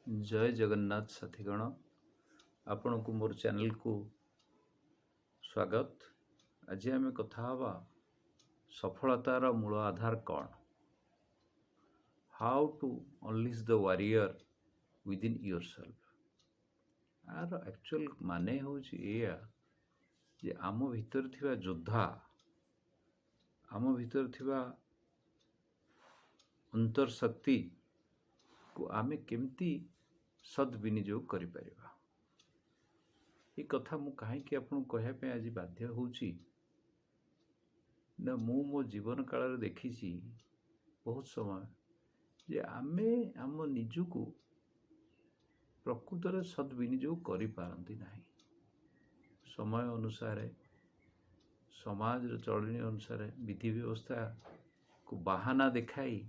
जय जगन्नाथ साथीगण आपण को मोर चैनल को स्वागत। आज आम कथा हवा सफलतार मूल आधार कौन, how to unleash the warrior within yourself. यार एक्चुअल माने होया जे आम भीतर थिबा योद्धा, आम भीतर थिबा अंतर शक्ति को आमे केमती सद्विनियोग करि परिबा। ये कथा मु कहीं आपन कहवाई आज बाध्य होउची ना, मु मो जीवन काल देखी बहुत समय जे आमे आम निजको प्रकृत सद्विनियोग करि पारंती नाही। समय अनुसार समाज चलनी अनुसार विधि व्यवस्था को बहाना देखाई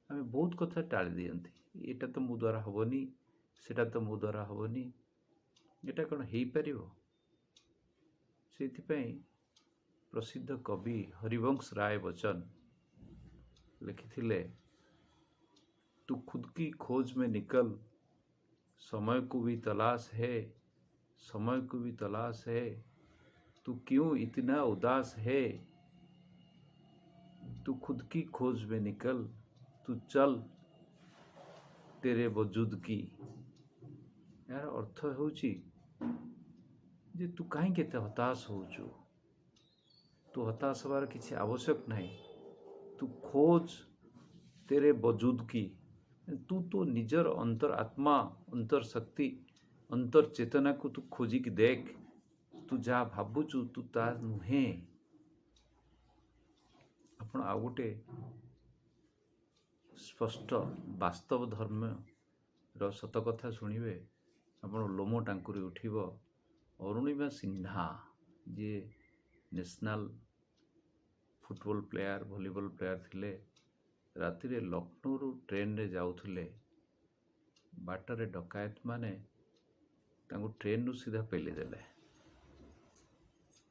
आमे बहुत कथा टाली दियंती। एटा तो मो द्वारा हबनी, सेटा तो मो द्वारा हबनी, एटा कौन हो पारिबो। सेथिपाई प्रसिद्ध कवि हरिवंश राय बच्चन लिखिथिले, तू खुद की खोज में निकल, समय को भी तलाश है, समय को भी तलाश है, तू क्यों इतना उदास है, तू खुद की खोज में निकल, तू चल तेरे वजूद की। यार अर्थ होची जे तू कहीं केते हताश होचु, तू हताश हबार किसी आवश्यक नहीं। तू खोज तेरे वजूद की, तू तो निजर अंतर आत्मा, अंतर शक्ति, अंतर चेतना को तू खोजिक देख। तू जा भावुचु तू ता नुहे। आपण आ गोटे स्पष्ट वास्तव धर्म सत कथा शुणिबे आपण लोम टांकुरी उठिब। Arunima Sinha ji national football player, volleyball player थिले, राति रे लखनऊ ट्रेन रे जाउथिले, बाटरे डकायत माने तांको ट्रेन रु सीधा पेली देले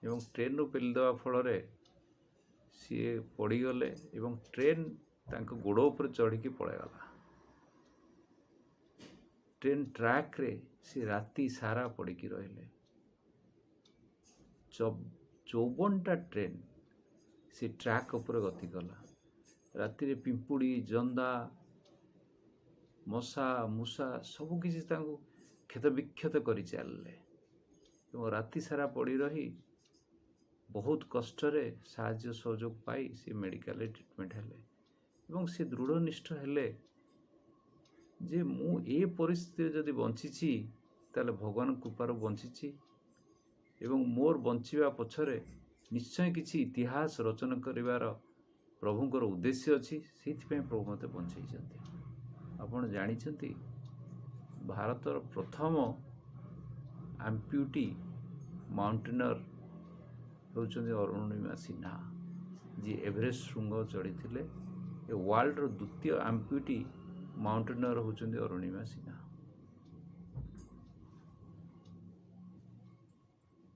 एवं ट्रेन रु पेली देवा फल रे सी पड़ी गले एवं ट्रेन तांको गोड़ ऊपर चढ़ी पळेगला। ट्रेन ट्रैक रे सी राति सारा पड़िकी रहिले। 54टा ट्रेन से ट्रैक ऊपर गति कला। राति रे पिंपुड़ी, जंदा, मशा मूषा सब किसी तांको क्षत विक्षत करि चलले एवं राति सारा पड़ी रही बहुत कष्ट रे साहाय्य सहयोग पाई से मेडिकल ट्रीटमेंट हेले एवं से दृढ़निष्ठ हेले जे मु ए परिस्थिति जदि बंची ताले भगवान कृपार बंची एवं मोर बंचिबा पछरे निश्चय किसी इतिहास रचना करिवार प्रभुंकर उद्देश्य अछि। सेथिपय प्रभु मते बंचैछन्ति। आपण जानिछन्ति भारतर प्रथम एम्प्यूटी माउंटेनर होउछन्ति अरुणिमा सिन्हा, जी एवरेस्ट शृंग चढ़ी। वर्ल्ड रो द्वितीय एम्प्यूटी माउंटेनर होउछन्ति अरुणिमा सिन्हा।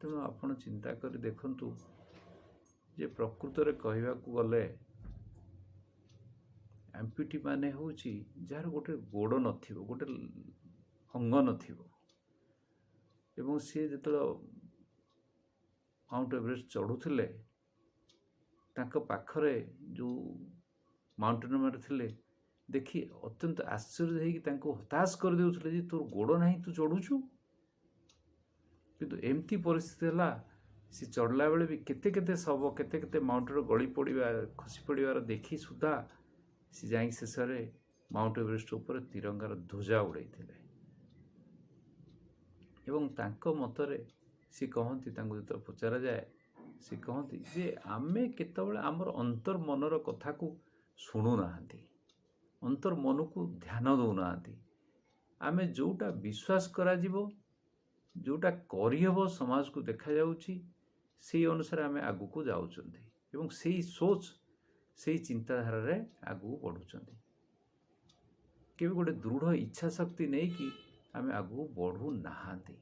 तेणु आपण चिंता करी देखंतु जे प्रकृत रे कहबाकू गले एम्प्यूटी माने होउछि जार गोटे गोड़ नथिबो, गोटे अंग नथिबो एवं सी जेतल माउंट एवरेस्ट चढ़ुथिले तांको पाखरे जो माउंटेन मार थिले देखि अत्यंत आश्चर्य होइकि तांको हताश कर देउथिले जे तोर गोड़ नाही तू चढ़ुछु। किंतु एमती परिस्थिति हला, सी चढ़ला बेले भी केते केते सब केते केते माउंटेन गली पड़िबा, खसी पड़िबार देखि सुधा सी जाई शेषरे माउंट एवरेस्ट ऊपर तिरंगार ध्वजा उड़ाइथिले एवं तांको मतरे सी कहती, तांको जो पचरा जाए सी कहती जे आमे केतबेले आमर अंतर मनर कथा को शुणु नाहंती, अंतर मन को ध्यान दौ नाहंती। आमे जोटा विश्वास करा जीवो, जोटा करिहबो, समाज को देखा जाउची, से अनुसार आमे आगु को जाउचंती एवं सेही सोच, सेही चिंताधारा रे आगु बढ़ुचंती। केबे गोटे दृढ़ इच्छा शक्ति नहीं कि आमे आगु बढ़ू नाहंती।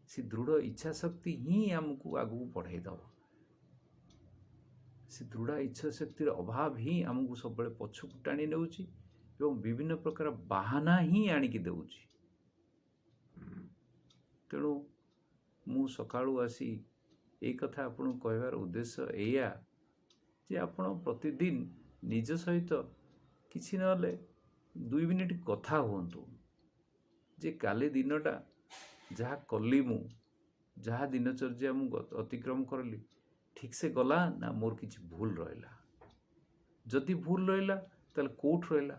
से दृढ़ इच्छा शक्ति ही आमको आगु बढ़ाई दब। से दृढ़ इच्छा शक्तिर अभाव ही आमको सब पछकु टाणी नौची ଏବଂ ବିଭିନ୍ନ ପ୍ରକାର ବାହାନା ହିଁ ଆଣିକି ଦେଉଛି। ତେଣୁ ମୁଁ ସକାଳୁ ଆସି ଏଇ କଥା ଆପଣଙ୍କୁ କହିବାର ଉଦ୍ଦେଶ୍ୟ ଏଇଆ ଯେ ଆପଣ ପ୍ରତିଦିନ ନିଜ ସହିତ କିଛି ନହେଲେ 2 ମିନିଟ୍ କଥା ହୁଅନ୍ତୁ ଯେ କାଲି ଦିନଟା ଯାହା କଲି ମୁଁ, ଯାହା ଦିନଚର୍ଯ୍ୟା ମୁଁ ଅତିକ୍ରମ କରିଲି ଠିକ୍ସେ ଗଲା ନା ମୋର କିଛି ଭୁଲ ରହିଲା। ଯଦି ଭୁଲ ରହିଲା ତାହେଲେ କେଉଁଠି ରହିଲା,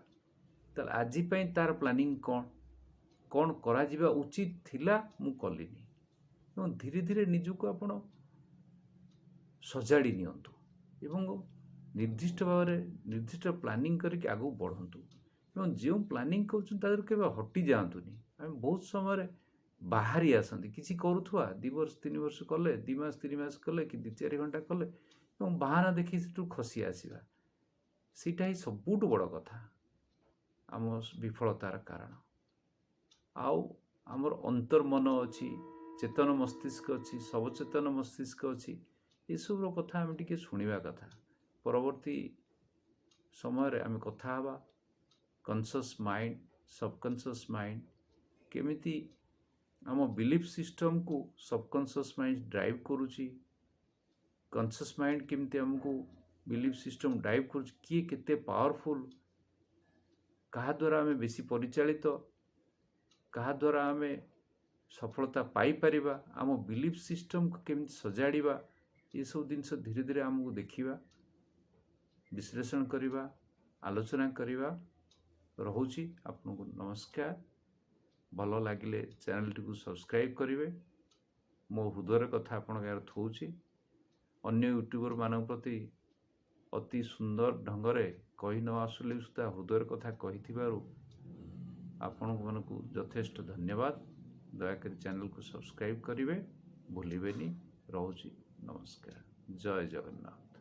ତାହେଲେ ଆଜି ପାଇଁ ତାର ପ୍ଲାନିଂ କ'ଣ କରାଯିବା ଉଚିତ ଥିଲା ମୁଁ କଲିନି। ଏବଂ ଧୀରେ ଧୀରେ ନିଜକୁ ଆପଣ ସଜାଡ଼ି ନିଅନ୍ତୁ ଏବଂ ନିର୍ଦ୍ଦିଷ୍ଟ ଭାବରେ ନିର୍ଦ୍ଦିଷ୍ଟ ପ୍ଲାନିଂ କରିକି ଆଗକୁ ବଢ଼ନ୍ତୁ। ଏବଂ ଯେଉଁ ପ୍ଲାନିଂ କରୁଛନ୍ତି ତା ଦେହରୁ କେବେ ହଟି ଯାଆନ୍ତୁନି। ଆମେ ବହୁତ ସମୟରେ ବାହାରି ଆସନ୍ତି, କିଛି କରୁଥିବା 2 ବର୍ଷ 3 ବର୍ଷ କଲେ, 2 ମାସ 3 ମାସ କଲେ କି 2-4 ଘଣ୍ଟା କଲେ ଏବଂ ବାହାନା ଦେଖି ସେଠୁ ଖସି ଆସିବା, ସେଇଟା ହିଁ ସବୁଠୁ ବଡ଼ କଥା, ଆମ ବିଫଳତାର କାରଣ। ଆଉ ଆମର ଅନ୍ତର୍ମନ ଅଛି, ଚେତନ ମସ୍ତିଷ୍କ ଅଛି, ସବଚେତନ ମସ୍ତିଷ୍କ ଅଛି, ଏସବୁର କଥା ଆମେ ଟିକେ ଶୁଣିବା କଥା। ପରବର୍ତ୍ତୀ ସମୟରେ ଆମେ କଥା ହେବା କନସିୟସ୍ ମାଇଣ୍ଡ, ସବକନସିୟସ୍ ମାଇଣ୍ଡ କେମିତି ଆମ ବିଲିଫ୍ ସିଷ୍ଟମକୁ ସବକନସିୟସ୍ ମାଇଣ୍ଡ ଡ୍ରାଇଭ୍ କରୁଛି, କନସିୟସ୍ ମାଇଣ୍ଡ କେମିତି ଆମକୁ ବିଲିଫ୍ ସିଷ୍ଟମ ଡ୍ରାଇଭ୍ କରୁଛି, କିଏ କେତେ ପାୱାରଫୁଲ୍, କାହା ଦ୍ୱାରା ଆମେ ବେଶୀ ପରିଚାଳିତ, କାହା ଦ୍ୱାରା ଆମେ ସଫଳତା ପାଇପାରିବା, ଆମ ବିଲିଫ୍ ସିଷ୍ଟମକୁ କେମିତି ସଜାଡ଼ିବା, ଏସବୁ ଜିନିଷ ଧୀରେ ଧୀରେ ଆମକୁ ଦେଖିବା, ବିଶ୍ଳେଷଣ କରିବା, ଆଲୋଚନା କରିବା। ରହୁଛି। ଆପଣଙ୍କୁ ନମସ୍କାର। ଭଲ ଲାଗିଲେ ଚ୍ୟାନେଲଟିକୁ ସବସ୍କ୍ରାଇବ୍ କରିବେ। ମୋ ହୃଦୟର କଥା ଆପଣଙ୍କ ଆଗରେ ଥୋଉଛି। ଅନ୍ୟ ୟୁଟ୍ୟୁବର ମାନଙ୍କ ପ୍ରତି ଅତି ସୁନ୍ଦର ଢଙ୍ଗରେ କହି ନ ଆସୁଲେ ସୁଦ୍ଧା ହୃଦୟର କଥା କହିଥିବାରୁ ଆପଣମାନଙ୍କୁ ଯଥେଷ୍ଟ ଧନ୍ୟବାଦ। ଦୟାକରି ଚ୍ୟାନେଲକୁ ସବସ୍କ୍ରାଇବ୍ କରିବେ, ଭୁଲିବେନି। ରହୁଛି। ନମସ୍କାର। ଜୟ ଜଗନ୍ନାଥ।